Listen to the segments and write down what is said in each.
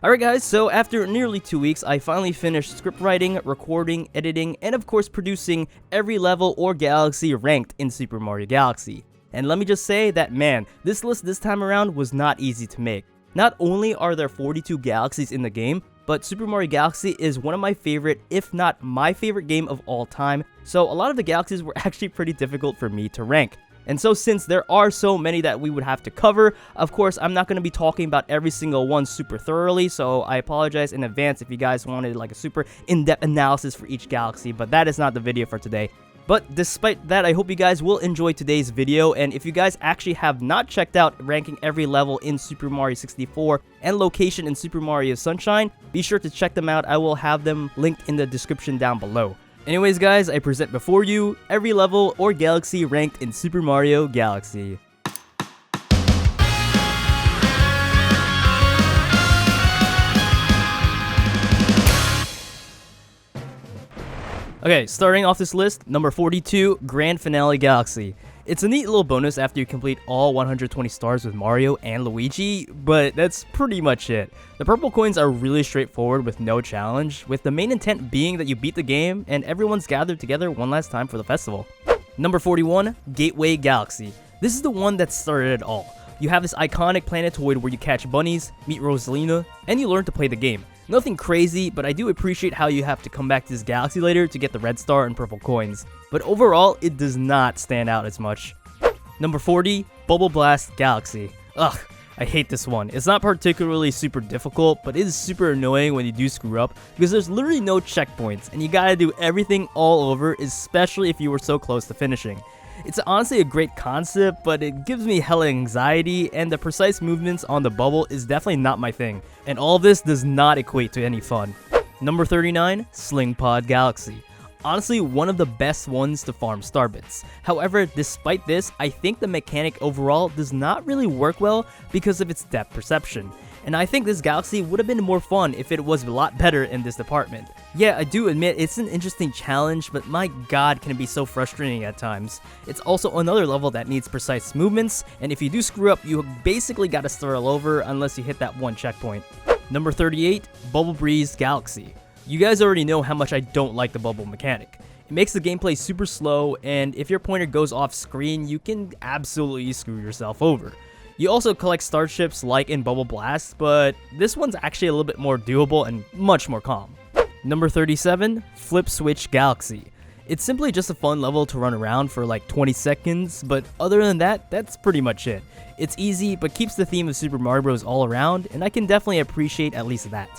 Alright guys, so after nearly 2 weeks, I finally finished script writing, recording, editing, and of course producing every level or galaxy ranked in Super Mario Galaxy. And let me just say that man, this list this time around was not easy to make. Not only are there 42 galaxies in the game, but Super Mario Galaxy is one of my favorite, if not my favorite game of all time, so a lot of the galaxies were actually pretty difficult for me to rank. And so since there are so many that we would have to cover, of course I'm not going to be talking about every single one super thoroughly, so I apologize in advance if you guys wanted like a super in-depth analysis for each galaxy, but that is not the video for today. But despite that, I hope you guys will enjoy today's video, and if you guys actually have not checked out ranking every level in Super Mario 64 and location in Super Mario Sunshine, be sure to check them out. I will have them linked in the description down below. Anyways guys, I present before you every level or galaxy ranked in Super Mario Galaxy. Okay, starting off this list, number 42, Grand Finale Galaxy. It's a neat little bonus after you complete all 120 stars with Mario and Luigi, but that's pretty much it. The purple coins are really straightforward with no challenge, with the main intent being that you beat the game and everyone's gathered together one last time for the festival. Number 41, Gateway Galaxy. This is the one that started it all. You have this iconic planetoid where you catch bunnies, meet Rosalina, and you learn to play the game. Nothing crazy, but I do appreciate how you have to come back to this galaxy later to get the red star and purple coins. But overall, it does not stand out as much. Number 40, Bubble Blast Galaxy. Ugh, I hate this one. It's not particularly super difficult, but it is super annoying when you do screw up, because there's literally no checkpoints, and you gotta do everything all over, especially if you were so close to finishing. It's honestly a great concept, but it gives me hella anxiety, and the precise movements on the bubble is definitely not my thing, and all of this does not equate to any fun. Number 39, Sling Pod Galaxy. Honestly, one of the best ones to farm starbits. However, despite this, I think the mechanic overall does not really work well because of its depth perception. And I think this galaxy would have been more fun if it was a lot better in this department. Yeah, I do admit it's an interesting challenge, but my god can it be so frustrating at times. It's also another level that needs precise movements, and if you do screw up, you basically gotta start all over unless you hit that one checkpoint. Number 38, Bubble Breeze Galaxy. You guys already know how much I don't like the bubble mechanic. It makes the gameplay super slow, and if your pointer goes off screen, you can absolutely screw yourself over. You also collect starships like in Bubble Blast, but this one's actually a little bit more doable and much more calm. Number 37, FLIPSWITCH Galaxy. It's simply just a fun level to run around for like 20 seconds, but other than that, that's pretty much it. It's easy, but keeps the theme of Super Mario Bros. All around, and I can definitely appreciate at least that.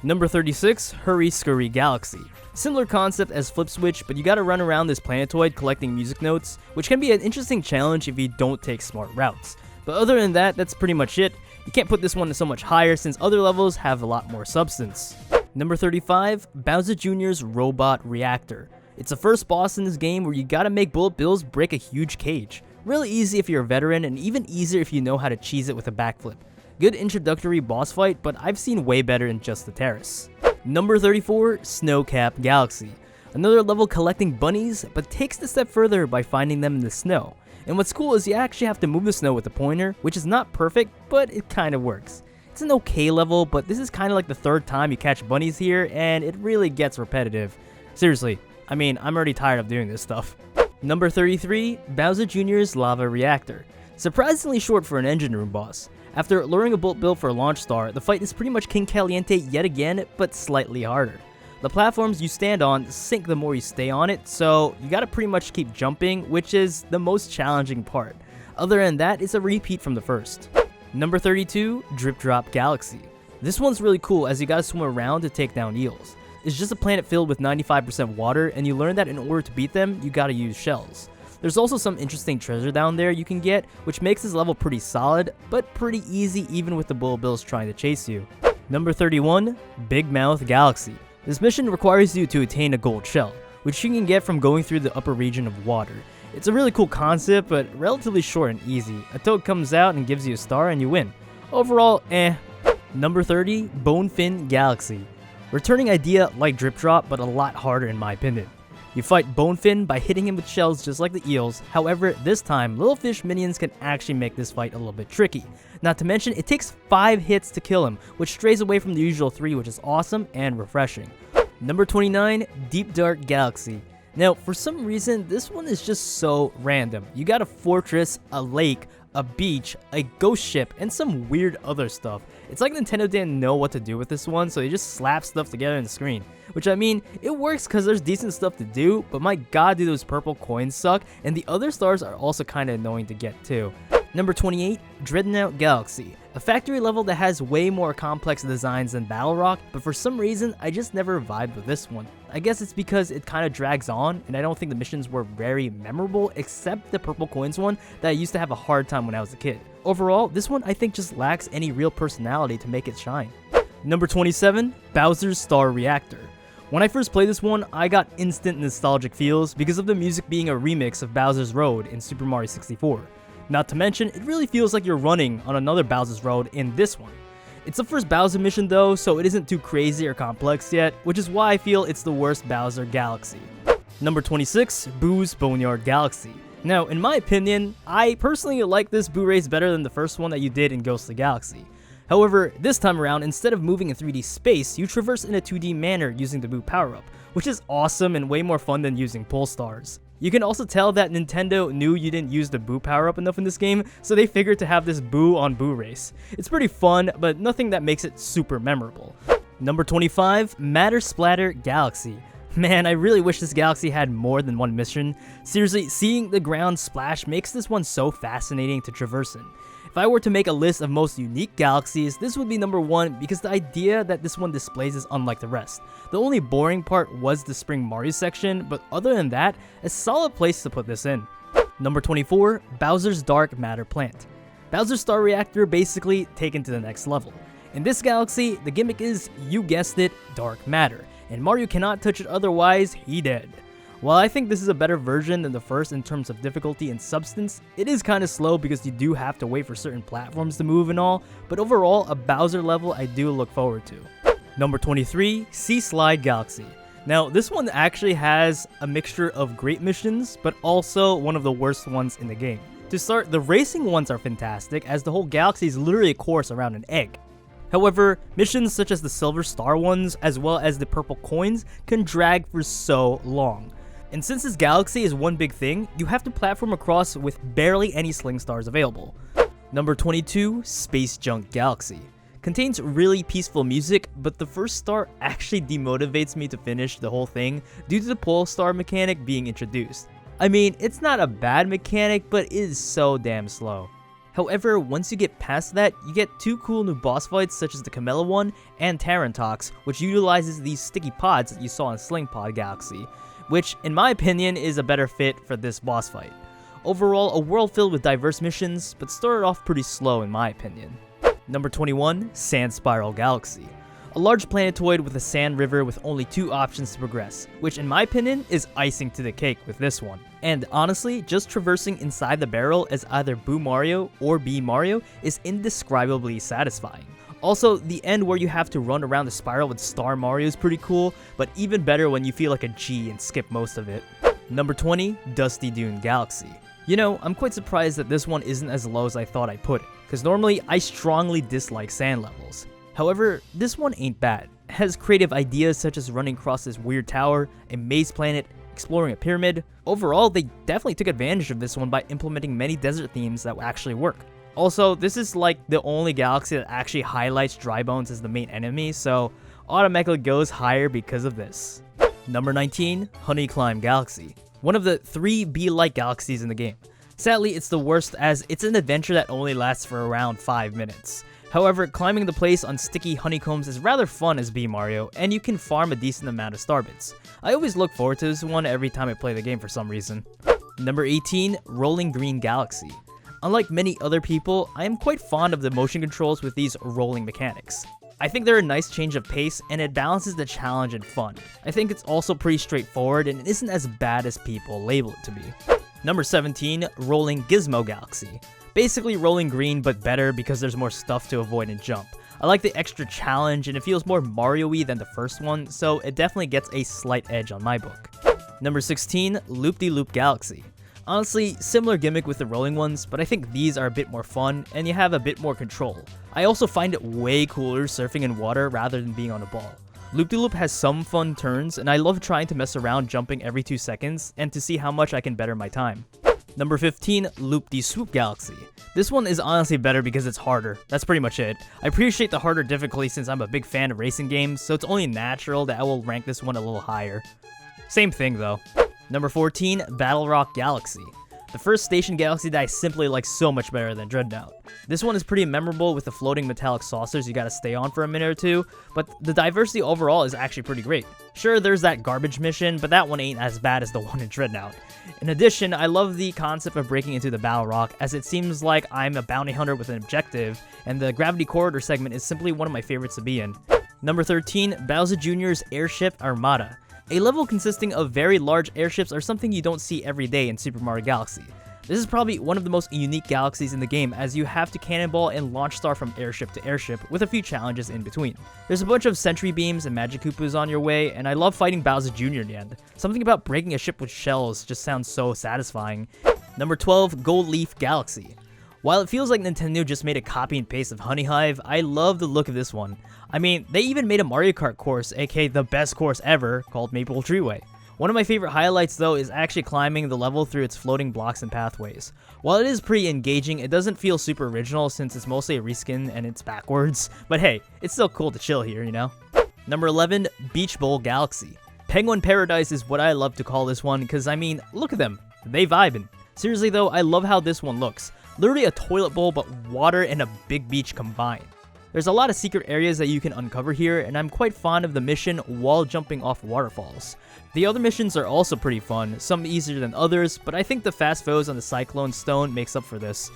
Number 36, HURRY-SCURRY Galaxy. Similar concept as FLIPSWITCH, but you gotta run around this planetoid collecting music notes, which can be an interesting challenge if you don't take smart routes. But other than that, that's pretty much it. You can't put this one so much higher since other levels have a lot more substance. Number 35, Bowser Jr.'s Robot Reactor. It's the first boss in this game where you gotta make bullet bills break a huge cage. Really easy if you're a veteran, and even easier if you know how to cheese it with a backflip. Good introductory boss fight, but I've seen way better in Just the Terrace. Number 34, Snowcap Galaxy. Another level collecting bunnies, but takes it a step further by finding them in the snow. And what's cool is you actually have to move the snow with the pointer, which is not perfect, but it kind of works. It's an okay level, but this is kind of like the third time you catch bunnies here, and it really gets repetitive. Seriously, I mean, I'm already tired of doing this stuff. Number 33, Bowser Jr.'s Lava Reactor. Surprisingly short for an engine room boss. After luring a bullet bill for a launch star, the fight is pretty much King Caliente yet again, but slightly harder. The platforms you stand on sink the more you stay on it, so you gotta pretty much keep jumping, which is the most challenging part. Other than that, it's a repeat from the first. Number 32, Drip Drop Galaxy. This one's really cool as you gotta swim around to take down eels. It's just a planet filled with 95% water, and you learn that in order to beat them, you gotta use shells. There's also some interesting treasure down there you can get, which makes this level pretty solid, but pretty easy even with the bullet bills trying to chase you. Number 31, Big Mouth Galaxy. This mission requires you to attain a gold shell, which you can get from going through the upper region of water. It's a really cool concept, but relatively short and easy. A toad comes out and gives you a star and you win. Overall, eh. Number 30, BONEFIN Galaxy. Returning idea like Drip Drop, but a lot harder in my opinion. You fight BONEFIN by hitting him with shells just like the eels, however, this time, little fish minions can actually make this fight a little bit tricky. Not to mention, it takes 5 hits to kill him, which strays away from the usual 3, which is awesome and refreshing. Number 29, Deep Dark Galaxy. Now, for some reason, this one is just so random. You got a fortress, a lake, a beach, a ghost ship, and some weird other stuff. It's like Nintendo didn't know what to do with this one, so they just slapped stuff together on the screen. Which, I mean, it works because there's decent stuff to do, but my god, do those purple coins suck, and the other stars are also kind of annoying to get too. Number 28, DREADNOUGHT Galaxy. A factory level that has way more complex designs than BATTLEROCK, but for some reason, I just never vibed with this one. I guess it's because it kind of drags on, and I don't think the missions were very memorable, except the purple coins one that I used to have a hard time when I was a kid. Overall, this one I think just lacks any real personality to make it shine. Number 27, Bowser's Star Reactor. When I first played this one, I got instant nostalgic feels because of the music being a remix of Bowser's Road in Super Mario 64. Not to mention, it really feels like you're running on another Bowser's Road in this one. It's the first Bowser mission though, so it isn't too crazy or complex yet, which is why I feel it's the worst Bowser Galaxy. Number 26, Boo's Boneyard Galaxy. Now, in my opinion, I personally like this Boo race better than the first one that you did in Ghostly Galaxy. However, this time around, instead of moving in 3D space, you traverse in a 2D manner using the Boo power-up, which is awesome and way more fun than using Pole Stars. You can also tell that Nintendo knew you didn't use the Boo power-up enough in this game, so they figured to have this Boo on Boo race. It's pretty fun, but nothing that makes it super memorable. Number 25, Matter Splatter Galaxy. Man, I really wish this galaxy had more than one mission. Seriously, seeing the ground splash makes this one so fascinating to traverse in. If I were to make a list of most unique galaxies, this would be number 1 because the idea that this one displays is unlike the rest. The only boring part was the Spring Mario section, but other than that, a solid place to put this in. Number 24, Bowser's Dark Matter Plant. Bowser's Star Reactor basically taken to the next level. In this galaxy, the gimmick is, you guessed it, dark matter, and Mario cannot touch it otherwise, he dead. While I think this is a better version than the first in terms of difficulty and substance, it is kinda slow because you do have to wait for certain platforms to move and all, but overall, a Bowser level I do look forward to. Number 23, SEASLIDE Galaxy. Now, this one actually has a mixture of great missions, but also one of the worst ones in the game. To start, the racing ones are fantastic, as the whole galaxy is literally a course around an egg. However, missions such as the Silver Star ones, as well as the purple coins, can drag for so long. And since this galaxy is one big thing, you have to platform across with barely any sling stars available. Number 22, Space Junk Galaxy. Contains really peaceful music, but the first star actually demotivates me to finish the whole thing due to the pole star mechanic being introduced. I mean, it's not a bad mechanic, but it is so damn slow. However, once you get past that, you get 2 cool new boss fights such as the Camilla one and Tarantox, which utilizes these sticky pods that you saw in Sling Pod Galaxy, which in my opinion is a better fit for this boss fight. Overall, a world filled with diverse missions, but started off pretty slow in my opinion. Number 21, Sand Spiral Galaxy. A large planetoid with a sand river with only 2 options to progress, which in my opinion is icing to the cake with this one. And honestly, just traversing inside the barrel as either Boo Mario or Bee Mario is indescribably satisfying. Also, the end where you have to run around the spiral with Star Mario is pretty cool, but even better when you feel like a G and skip most of it. Number 20, Dusty Dune Galaxy. You know, I'm quite surprised that this one isn't as low as I thought I'd put it, because normally I strongly dislike sand levels. However, this one ain't bad. It has creative ideas such as running across this weird tower, a maze planet, exploring a pyramid. Overall, they definitely took advantage of this one by implementing many desert themes that actually work. Also, this is like the only galaxy that actually highlights Dry Bones as the main enemy, so automatically goes higher because of this. Number 19, HONEYCLIMB Galaxy. One of the 3 bee-like galaxies in the game. Sadly, it's the worst as it's an adventure that only lasts for around 5 minutes. However, climbing the place on sticky honeycombs is rather fun as Bee Mario, and you can farm a decent amount of star bits. I always look forward to this one every time I play the game for some reason. Number 18, Rolling Green Galaxy. Unlike many other people, I am quite fond of the motion controls with these rolling mechanics. I think they're a nice change of pace, and it balances the challenge and fun. I think it's also pretty straightforward, and it isn't as bad as people label it to be. Number 17, Rolling Gizmo Galaxy. Basically Rolling Green, but better because there's more stuff to avoid and jump. I like the extra challenge, and it feels more Mario-y than the first one, so it definitely gets a slight edge on my book. Number 16, Loop-De-Loop Galaxy. Honestly, similar gimmick with the rolling ones, but I think these are a bit more fun and you have a bit more control. I also find it way cooler surfing in water rather than being on a ball. Loop-De-Loop has some fun turns, and I love trying to mess around jumping every 2 seconds and to see how much I can better my time. Number 15, Loop-De-Swoop Galaxy. This one is honestly better because it's harder. That's pretty much it. I appreciate the harder difficulty since I'm a big fan of racing games, so it's only natural that I will rank this one a little higher. Same thing though. Number 14, BATTLEROCK Galaxy. The first station galaxy that I simply like so much better than DREADNOUGHT. This one is pretty memorable with the floating metallic saucers you gotta stay on for a minute or two, but the diversity overall is actually pretty great. Sure, there's that garbage mission, but that one ain't as bad as the one in DREADNOUGHT. In addition, I love the concept of breaking into the BattleRock, as it seems like I'm a bounty hunter with an objective, and the Gravity Corridor segment is simply one of my favorites to be in. Number 13, Bowser Jr.'s Airship Armada. A level consisting of very large airships are something you don't see every day in Super Mario Galaxy. This is probably one of the most unique galaxies in the game, as you have to cannonball and launch star from airship to airship with a few challenges in between. There's a bunch of Sentry Beams and Magic Koopas on your way, and I love fighting Bowser Jr. in the end. Something about breaking a ship with shells just sounds so satisfying. Number 12, Gold Leaf Galaxy. While it feels like Nintendo just made a copy and paste of HONEYHIVE, I love the look of this one. I mean, they even made a Mario Kart course, aka the best course ever, called Maple Treeway. One of my favorite highlights though is actually climbing the level through its floating blocks and pathways. While it is pretty engaging, it doesn't feel super original since it's mostly a reskin and it's backwards, but hey, it's still cool to chill here, you know? Number 11, Beach Bowl Galaxy. Penguin Paradise is what I love to call this one, because I mean, look at them, they vibin'. Seriously though, I love how this one looks. Literally a toilet bowl, but water and a big beach combined. There's a lot of secret areas that you can uncover here, and I'm quite fond of the mission wall jumping off waterfalls. The other missions are also pretty fun, some easier than others, but I think the fast foes on the Cyclone Stone makes up for this.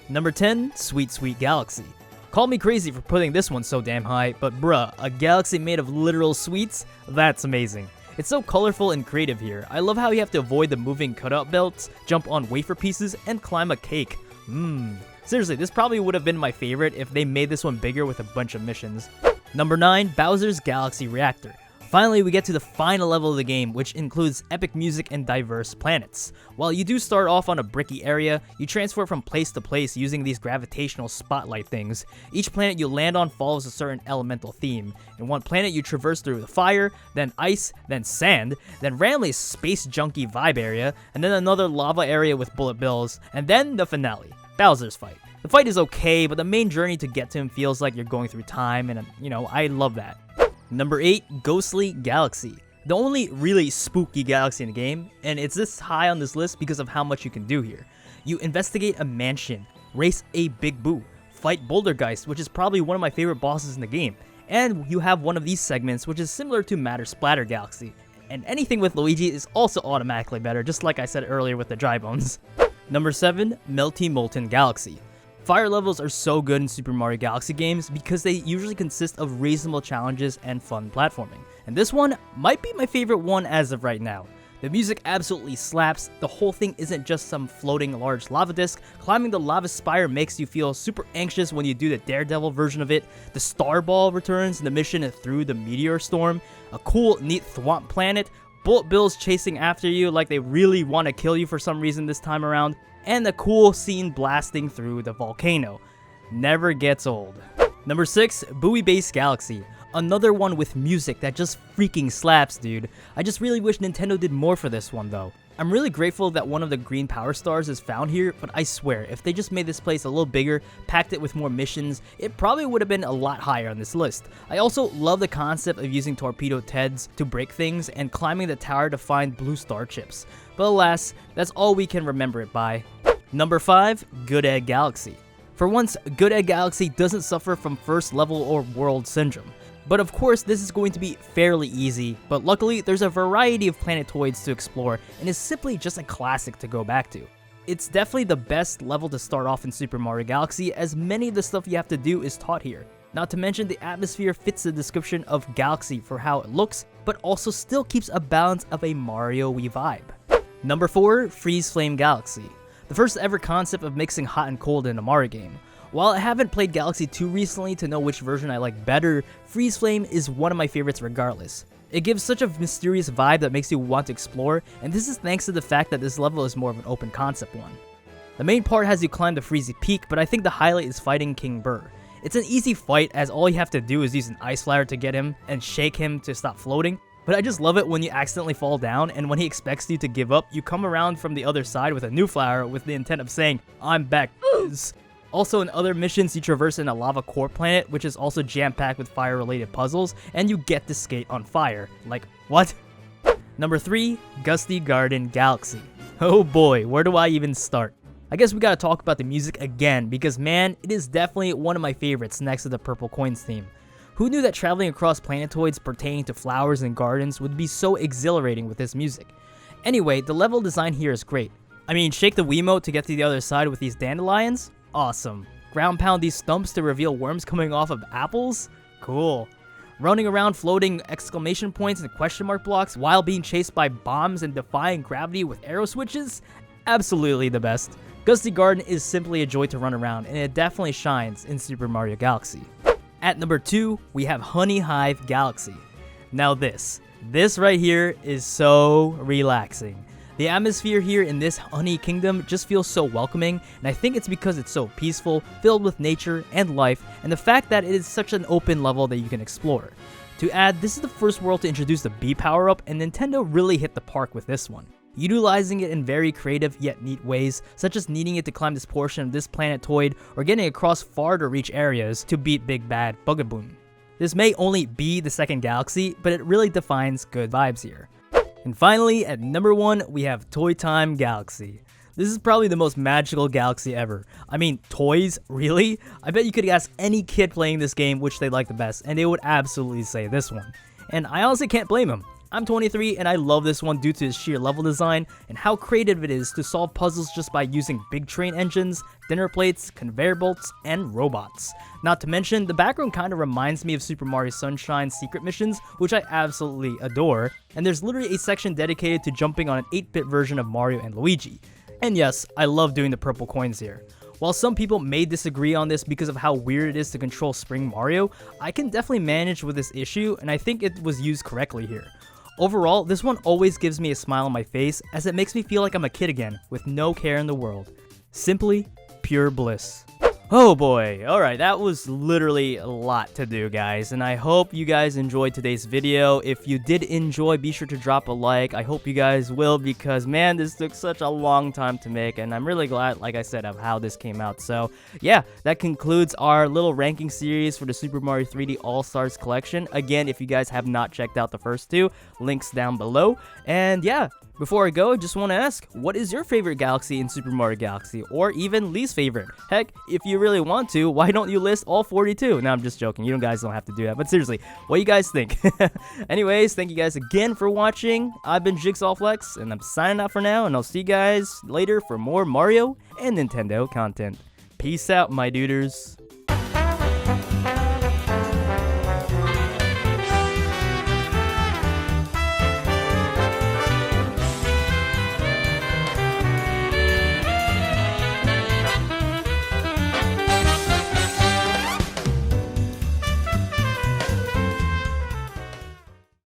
Number 10, Sweet Sweet Galaxy. Call me crazy for putting this one so damn high, but bruh, a galaxy made of literal sweets? That's amazing. It's so colorful and creative here. I love how you have to avoid the moving cutout belts, jump on wafer pieces, and climb a cake. Seriously, this probably would have been my favorite if they made this one bigger with a bunch of missions. Number 9, Bowser's Galaxy Reactor. Finally, we get to the final level of the game, which includes epic music and diverse planets. While you do start off on a bricky area, you transfer from place to place using these gravitational spotlight things. Each planet you land on follows a certain elemental theme. In one planet, you traverse through the fire, then ice, then sand, then randomly a space junkie vibe area, and then another lava area with bullet bills, and then the finale, Bowser's fight. The fight is okay, but the main journey to get to him feels like you're going through time, and I love that. Number 8, Ghostly Galaxy. The only really spooky galaxy in the game, and it's this high on this list because of how much you can do here. You investigate a mansion, race a Big Boo, fight Bouldergeist, which is probably one of my favorite bosses in the game, and you have one of these segments which is similar to Matter Splatter Galaxy. And anything with Luigi is also automatically better, just like I said earlier with the dry bones. Number 7, Melty Molten Galaxy. Fire levels are so good in Super Mario Galaxy games because they usually consist of reasonable challenges and fun platforming. And this one might be my favorite one as of right now. The music absolutely slaps, the whole thing isn't just some floating large lava disc. Climbing the lava spire makes you feel super anxious when you do the Daredevil version of it. The Star Ball returns in the mission through the Meteor Storm. A cool, neat Thwomp planet. Bullet bills chasing after you like they really want to kill you for some reason this time around. And a cool scene blasting through the volcano. Never gets old. Number 6, Buoy Base Galaxy. Another one with music that just freaking slaps, dude. I just really wish Nintendo did more for this one though. I'm really grateful that one of the green power stars is found here, but I swear, if they just made this place a little bigger, packed it with more missions, it probably would have been a lot higher on this list. I also love the concept of using torpedo Teds to break things and climbing the tower to find blue star chips. But alas, that's all we can remember it by. Number 5, Good Egg Galaxy. For once, Good Egg Galaxy doesn't suffer from first level or world syndrome. But of course, this is going to be fairly easy, but luckily there's a variety of planetoids to explore and is simply just a classic to go back to. It's definitely the best level to start off in Super Mario Galaxy, as many of the stuff you have to do is taught here. Not to mention the atmosphere fits the description of Galaxy for how it looks, but also still keeps a balance of a Mario-y vibe. Number 4, FREEZEFLAME Galaxy. The first ever concept of mixing hot and cold in a Mario game. While I haven't played Galaxy 2 recently to know which version I like better, FREEZEFLAME is one of my favorites regardless. It gives such a mysterious vibe that makes you want to explore, and this is thanks to the fact that this level is more of an open concept one. The main part has you climb the Freezy Peak, but I think the highlight is fighting King Burr. It's an easy fight as all you have to do is use an ice flower to get him and shake him to stop floating, but I just love it when you accidentally fall down and when he expects you to give up, you come around from the other side with a new flower with the intent of saying, "I'm back." Also, in other missions, you traverse in a lava core planet, which is also jam-packed with fire-related puzzles, and you get to skate on fire. Like, what? Number 3, Gusty Garden Galaxy. Oh boy, where do I even start? I guess we gotta talk about the music again, because man, it is definitely one of my favorites next to the Purple Coins theme. Who knew that traveling across planetoids pertaining to flowers and gardens would be so exhilarating with this music? Anyway, the level design here is great. I mean, shake the Wiimote to get to the other side with these dandelions? Awesome. Ground pound these stumps to reveal worms coming off of apples? Cool. Running around floating exclamation points and question mark blocks while being chased by bombs and defying gravity with arrow switches? Absolutely the best. Gusty Garden is simply a joy to run around, and it definitely shines in Super Mario Galaxy. At number 2, we have HONEYHIVE Galaxy. Now this right here is so relaxing. The atmosphere here in this honey kingdom just feels so welcoming, and I think it's because it's so peaceful, filled with nature and life, and the fact that it is such an open level that you can explore. To add, this is the first world to introduce the B power-up, and Nintendo really hit the park with this one, utilizing it in very creative yet neat ways, such as needing it to climb this portion of this planetoid or getting across far to reach areas to beat Big Bad Bugaboon. This may only be the second galaxy, but it really defines good vibes here. And finally, at number 1, we have Toy Time Galaxy. This is probably the most magical galaxy ever. I mean, toys? Really? I bet you could ask any kid playing this game which they like the best, and they would absolutely say this one. And I honestly can't blame them. I'm 23 and I love this one due to its sheer level design and how creative it is to solve puzzles just by using big train engines, dinner plates, conveyor belts, and robots. Not to mention, the background kind of reminds me of Super Mario Sunshine's secret missions, which I absolutely adore, and there's literally a section dedicated to jumping on an 8-bit version of Mario and Luigi. And yes, I love doing the purple coins here. While some people may disagree on this because of how weird it is to control Spring Mario, I can definitely manage with this issue, and I think it was used correctly here. Overall, this one always gives me a smile on my face as it makes me feel like I'm a kid again with no care in the world. Simply pure bliss. Oh boy, alright, that was literally a lot to do, guys, and I hope you guys enjoyed today's video. If you did enjoy, be sure to drop a like. I hope you guys will, because man, this took such a long time to make, and I'm really glad, like I said, of how this came out. So yeah, that concludes our little ranking series for the Super Mario 3D All-Stars collection. Again, if you guys have not checked out the first two, links down below. And yeah, before I go, I just want to ask, what is your favorite galaxy in Super Mario Galaxy, or even least favorite? Heck, if you really want to, why don't you list all 42? No, I'm just joking. You guys don't have to do that. But seriously, what do you guys think? Anyways, thank you guys again for watching. I've been JigsawFlex, and I'm signing out for now, and I'll see you guys later for more Mario and Nintendo content. Peace out, my duders.